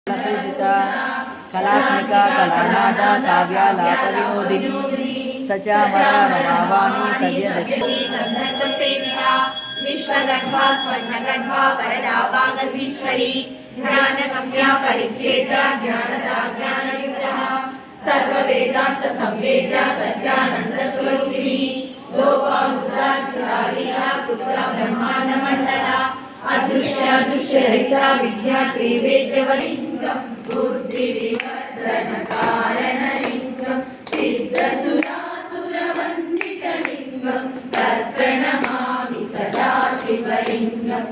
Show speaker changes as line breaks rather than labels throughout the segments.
पूजिता कलात्मिका कलानादा काव्यालापविनोदिनी सचामरा रमावाणी सव्यदक्षिणी
विश्वगर्भा स्वर्णगर्भा वरदाभागधीश्वरी ज्ञानगम्या परिच्छेदा ज्ञानदा ज्ञानविग्रह सर्ववेदांत संवेद्या सत्यानंद स्वरूपिणी लोकामुद्राचितालीला कुट्टा ब्रह्मांड मंडला अदृश्य दृश्य रहिता विज्ञात्री वेद्यवलिंगम बुद्धि विवर्धन कारण लिंगम सिद्ध सुरासुर वंदित लिंगम तत्प्रणमामि सदा शिवलिंगम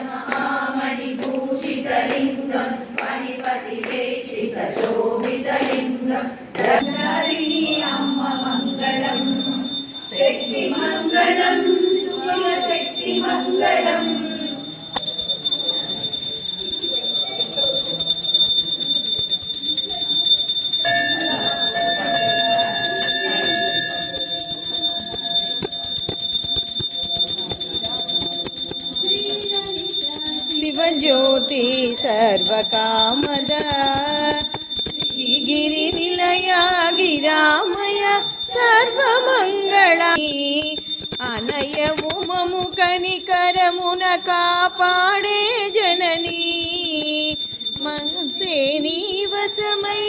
महामणिभूषित लिंगम मणिपति वेशित शोभित लिंगम रत्नारिणी अम्म मंगलम शक्ति मंगलम शिवशक्ति मंगलम
शिवज्योति सर्वकामदा गिरिनिलया गिरामय सर्वमंगला అనయము మము కనికరమున కాపాడే జననీ మనసే నీవసమై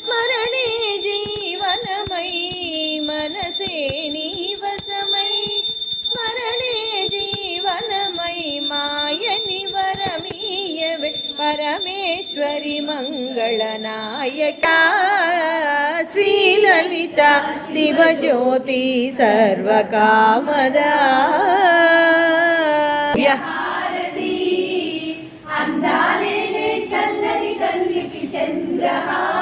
స్మరణే జీవనమై మనసే నీవసమై స్మరణే జీవనమై మాయని వరమీయవే పరమేశ్వరి మంగళనాయకా శ్రీలలిత శివజ్యోతి సర్వకామదా
అందాలే చల్లని తల్లికి చంద్రహారతి